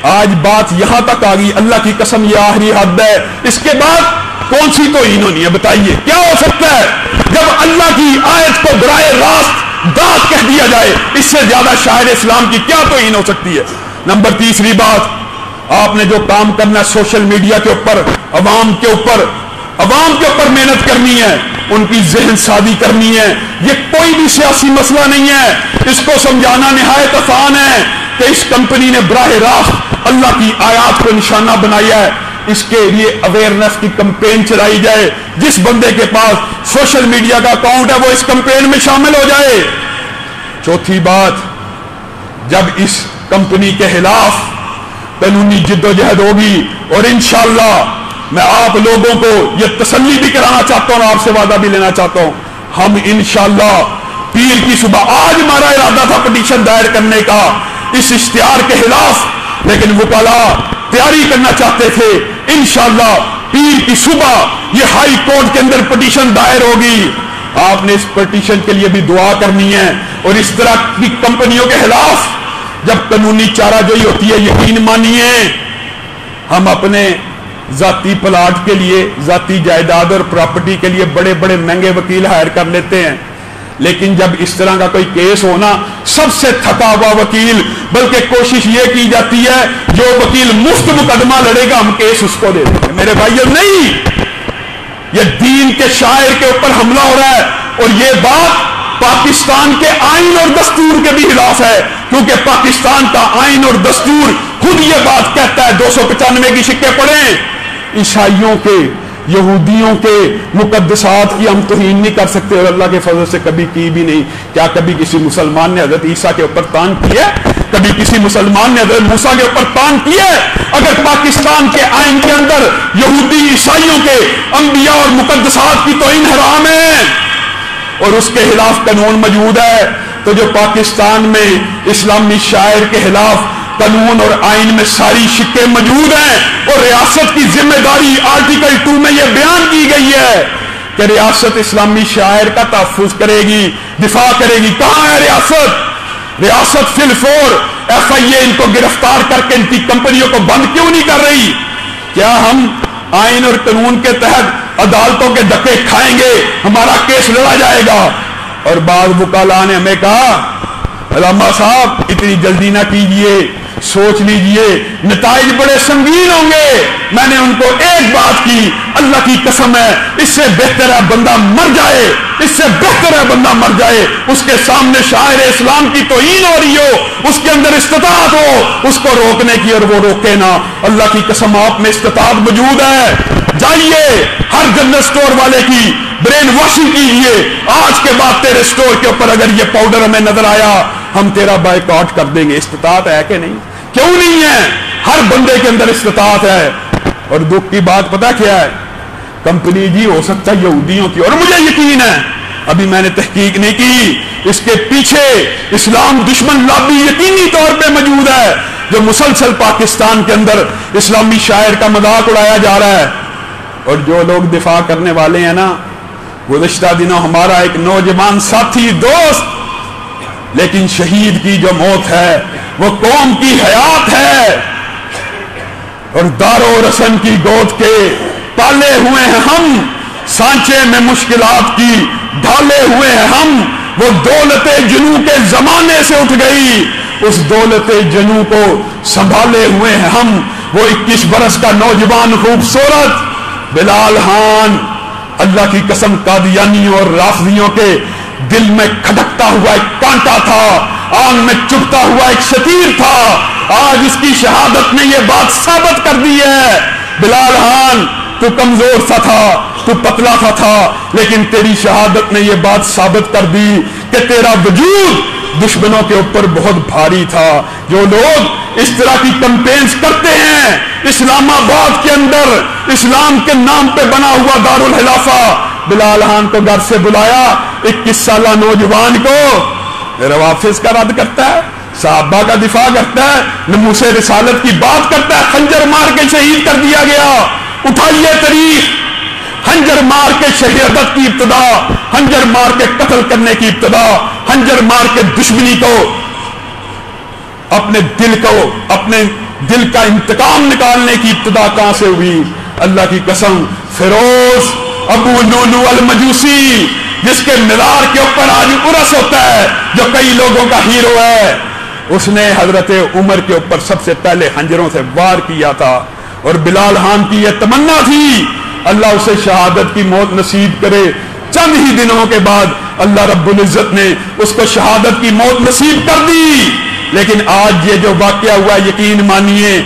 آج بات یہاں تک آ گئی، اللہ کی قسم یہ آخری حد ہے، اس کے بعد کون سی توہین ہونی ہے؟ بتائیے کیا ہو سکتا ہے جب اللہ کی آیت کو براہ راست داد کہہ دیا جائے؟ اس سے زیادہ شاعر اسلام کی کیا توہین ہو سکتی ہے؟ نمبر تیسری بات، آپ نے جو کام کرنا ہے سوشل میڈیا کے اوپر، عوام کے اوپر محنت کرنی ہے، ان کی ذہن سازی کرنی ہے۔ یہ کوئی بھی سیاسی مسئلہ نہیں ہے، اس کو سمجھانا نہایت آسان ہے کہ اس کمپنی نے براہ راست اللہ کی آیات کو نشانہ بنایا ہے۔ اس کے لیے اویئرنیس کی کمپین چلائی جائے. جس بندے کے پاس سوشل میڈیا کا اکاؤنٹ ہے وہ اس کمپین میں شامل ہو جائے. چوتھی بات، جب اس کمپنی کے خلاف قانونی جدوجہد ہوگی، اور انشاءاللہ میں آپ لوگوں کو یہ تسلی بھی کرانا چاہتا ہوں اور آپ سے وعدہ بھی لینا چاہتا ہوں، ہم انشاءاللہ پیر کی صبح، آج ہمارا ارادہ تھا پٹیشن دائر کرنے کا اس اشتہار کے خلاف، لیکن وکلاء تیاری کرنا چاہتے تھے. انشاءاللہ پیر کی صبح یہ ہائی کورٹ کے اندر پٹیشن دائر ہوگی. آپ نے اس پٹیشن کے لیے بھی دعا کرنی ہے. اور اس طرح کی کمپنیوں کے خلاف جب قانونی چارہ جوئی ہوتی ہے، یقین مانیے ہم اپنے ذاتی پلاٹ کے لیے، ذاتی جائیداد اور پراپرٹی کے لیے بڑے بڑے مہنگے وکیل ہائر کر لیتے ہیں، لیکن جب اس طرح کا کوئی کیس ہونا، سب سے تھکا ہوا وکیل، بلکہ کوشش یہ کی جاتی ہے جو وکیل مفت مقدمہ لڑے گا ہم کیس اس کو دے دیں گے. میرے بھائیو، نہیں، یہ دین کے شاعر کے اوپر حملہ ہو رہا ہے. اور یہ بات پاکستان کے آئین اور دستور کے بھی خلاف ہے، کیونکہ پاکستان کا آئین اور دستور خود یہ بات کہتا ہے. 295 کی شکیں پڑھیں، عیسائیوں کے، یہودیوں کے مقدسات کی ہم توہین نہیں کر سکتے، اور اللہ کے فضل سے کبھی کی بھی نہیں. کیا کبھی کسی مسلمان نے حضرت عیسیٰ کے اوپر تان کیا ہے؟ کبھی کسی مسلمان نے حضرت موسیٰ کے اوپر تان کیا ہے؟ اگر پاکستان کے آئین کے اندر یہودی عیسائیوں کے انبیاء اور مقدسات کی توہین حرام ہے اور اس کے خلاف قانون موجود ہے، تو جو پاکستان میں اسلامی شاعر کے خلاف قانون اور آئین میں ساری شکیں موجود ہیں، اور ریاست کی ذمہ داری آرٹیکل 2 میں یہ بیان کی گئی ہے کہ ریاست اسلامی شاعر کا تحفظ کرے گی، دفاع کرے گی. کہاں ہے ریاست؟ ریاست فی الفور FIA ان کو گرفتار کر کے ان کی کمپنیوں کو بند کیوں نہیں کر رہی؟ کیا ہم آئین اور قانون کے تحت عدالتوں کے دھکے کھائیں گے، ہمارا کیس لڑا جائے گا؟ اور بعض وکلاء نے ہمیں کہا، علامہ صاحب اتنی جلدی نہ کیجئے، سوچ لیجئے، نتائج بڑے سنگین ہوں گے. میں نے ان کو ایک بات کی، اللہ کی قسم ہے، اس سے بہتر ہے بندہ مر جائے، اس سے بہتر ہے بندہ مر جائے. اس کے سامنے شاعر اسلام کی توہین ہو رہی ہو، اس کے اندر استطاعت ہو اس کو روکنے کی، اور وہ روکے نہ. اللہ کی قسم آپ میں استطاعت موجود ہے. جائیے ہر جنرل سٹور والے کی برین واشنگ کیجیے، آج کے بعد تیرے سٹور کے اوپر اگر یہ پاؤڈر ہمیں نظر آیا ہم تیرا بائیکاٹ کر دیں گے. استطاعت ہے کہ نہیں؟ کیوں نہیں ہے؟ ہر بندے کے اندر استطاعت ہے. اور دکھ کی بات پتہ کیا ہے؟ کمپنی جی ہو سکتا ہے یہودیوں کی، اور مجھے یقین ہے، ابھی میں نے تحقیق نہیں کی، اس کے پیچھے اسلام دشمن لابی یقینی طور پہ موجود ہے، جو مسلسل پاکستان کے اندر اسلامی شاعر کا مذاق اڑایا جا رہا ہے. اور جو لوگ دفاع کرنے والے ہیں نا، گزشتہ دنوں ہمارا ایک نوجوان ساتھی دوست، لیکن شہید کی جو موت ہے وہ قوم کی حیات ہے، اور دار و رسن کی گود کے پالے ہوئے ہیں ہم، سانچے میں مشکلات کی ڈھالے ہوئے ہیں ہم. وہ دولت جنو کے زمانے سے اٹھ گئی، اس دولت جنو کو سنبھالے ہوئے ہیں ہم. وہ 21 برس کا نوجوان خوبصورت بلال خان، اللہ کی قسم قادیانیوں اور رافضیوں کے دل میں کھٹکتا ہوا ایک کانٹا تھا، آنکھ میں چبھتا ہوا ایک شتیر تھا. آج اس کی شہادت نے یہ بات ثابت کر دی ہے، بلال خان تو کمزور سا تھا، تو پتلا سا تھا، لیکن تیری شہادت نے یہ بات ثابت کر دی کہ تیرا وجود دشمنوں کے اوپر بہت بھاری تھا. جو لوگ اس طرح کی کمپینز کرتے ہیں، اسلام آباد کے اندر اسلام کے نام پہ بنا ہوا دارالخلافہ، بلال خان کو گھر سے بلایا، 21 سالہ نوجوان کو، روافظ کا رد کرتا ہے، صحابہ کا دفاع کرتا ہے، نموس رسالت کی بات کرتا ہے، خنجر مار کے شہید کر دیا گیا. اٹھائیے تاریخ، خنجر مار کے شہادت کی ابتدا، خنجر مار کے قتل کرنے کی ابتدا، خنجر مار کے دشمنی کو، اپنے دل کا انتقام نکالنے کی ابتدا کہاں سے ہوئی؟ اللہ کی قسم، فیروز ابو لولو المجوسی، جس کے مزار کے اوپر آج عرس ہوتا ہے، جو کئی لوگوں کا ہیرو ہے، اس نے حضرت عمر کے اوپر سب سے پہلے خنجروں سے وار کیا تھا. اور بلال خان کی یہ تمنا تھی اللہ اسے شہادت کی موت نصیب کرے. چند ہی دنوں کے بعد اللہ رب العزت نے اس کو شہادت کی موت نصیب کر دی. لیکن آج یہ جو واقعہ ہوا، یقین مانیے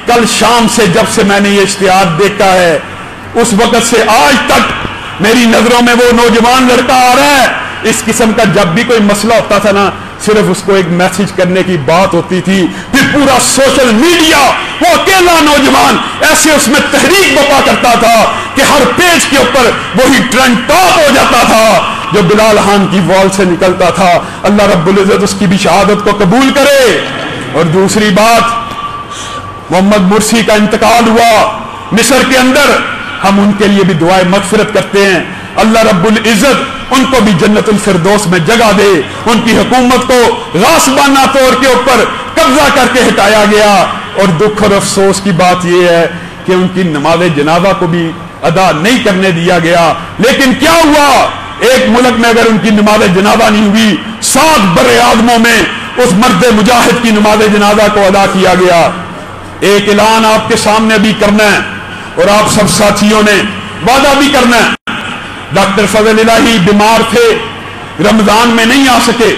کل شام سے جب سے میں نے یہ اشتہار دیکھا ہے اس وقت سے آج تک میری نظروں میں وہ نوجوان لڑکا آ رہا ہے. اس قسم کا جب بھی کوئی مسئلہ ہوتا تھا نا صرف اس کو ایک میسج کرنے کی بات ہوتی تھی, پھر پورا سوشل میڈیا وہ اکیلا نوجوان ایسے اس میں تحریک بپا کرتا تھا کہ ہر پیج کے اوپر وہی ٹرینڈ ٹاپ ہو جاتا تھا جو بلال خان کی وال سے نکلتا تھا. اللہ رب العزت اس کی بھی شہادت کو قبول کرے. اور دوسری بات, محمد مرسی کا انتقال ہوا مصر کے اندر, ہم ان کے لیے بھی دعائیں مغفرت کرتے ہیں. اللہ رب العزت ان کو بھی جنت الفردوس میں جگہ دے. ان کی حکومت کو غاصبانہ طور کے اوپر قبضہ کر کے ہٹایا گیا. اور دکھ اور افسوس کی بات یہ ہے کہ ان کی نماز جنازہ کو بھی ادا نہیں کرنے دیا گیا. لیکن کیا ہوا, ایک ملک میں اگر ان کی نماز جنازہ نہیں ہوئی, 7 بر اعظموں میں اس مرد مجاہد کی نماز جنازہ کو ادا کیا گیا. ایک اعلان آپ کے سامنے بھی کرنا ہے اور آپ سب ساتھیوں نے وعدہ بھی کرنا ہے. ڈاکٹر فضل الہی بیمار تھے, رمضان میں نہیں آ سکے,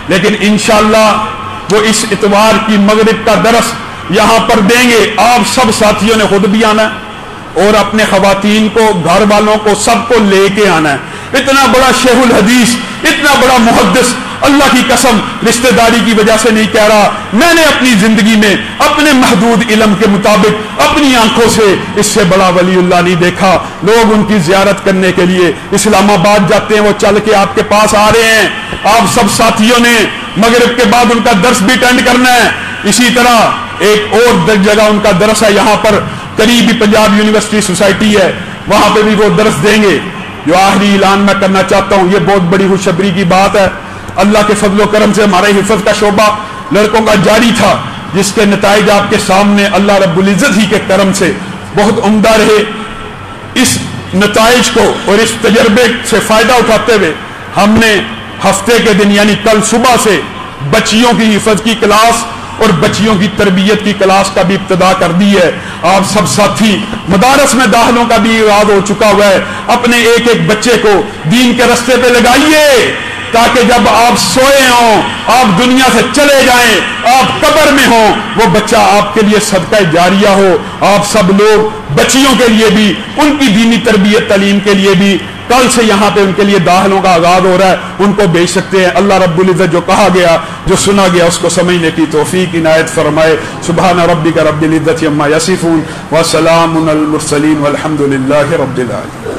لیکن انشاءاللہ وہ اس اتوار کی مغرب کا درس یہاں پر دیں گے. آپ سب ساتھیوں نے خود بھی آنا ہے اور اپنے خواتین کو, گھر والوں کو, سب کو لے کے آنا ہے. اتنا بڑا شیخ الحدیث, اتنا بڑا محدث, اللہ کی قسم رشتہ داری کی وجہ سے نہیں کہہ رہا, میں نے اپنی زندگی میں اپنے محدود علم کے مطابق اپنی آنکھوں سے اس سے بڑا ولی اللہ نہیں دیکھا. لوگ ان کی زیارت کرنے کے لیے اسلام آباد جاتے ہیں, وہ چل کے آپ کے پاس آ رہے ہیں. آپ سب ساتھیوں نے مغرب کے بعد ان کا درس بھی اٹینڈ کرنا ہے. اسی طرح ایک اور جگہ ان کا درس ہے, یہاں پر قریبی پنجاب یونیورسٹی سوسائٹی ہے, وہاں پہ بھی وہ درس دیں گے. جو آخری اعلان میں کرنا چاہتا ہوں, یہ بہت بڑی خوشخبری کی بات ہے. اللہ کے فضل و کرم سے ہمارے حفظ کا شعبہ لڑکوں کا جاری تھا, جس کے نتائج آپ کے سامنے اللہ رب العزت ہی کے کرم سے بہت عمدہ رہے. اس نتائج کو اور اس تجربے سے فائدہ اٹھاتے ہوئے ہم نے ہفتے کے دن یعنی کل صبح سے بچیوں کی حفظ کی کلاس اور بچیوں کی تربیت کی کلاس کا بھی ابتدا کر دی ہے. آپ سب ساتھی مدارس میں داخلوں کا بھی آغاز ہو چکا ہوا ہے. اپنے ایک ایک بچے کو دین کے رستے پہ لگائیے تاکہ جب آپ سوئے ہوں, آپ دنیا سے چلے جائیں, آپ قبر میں ہوں, وہ بچہ آپ کے لیے صدقہ جاریہ ہو. آپ سب لوگ بچیوں کے لیے بھی, ان کی دینی تربیت تعلیم کے لیے بھی کل سے یہاں پہ ان کے لیے داخلوں کا آغاز ہو رہا ہے, ان کو بھیج سکتے ہیں. اللہ رب العزت جو کہا گیا, جو سنا گیا, اس کو سمجھنے کی توفیق عنایت فرمائے. سبحان ربک رب العزت عما یصفون وسلام علی المرسلین والحمد للہ رب العالمین.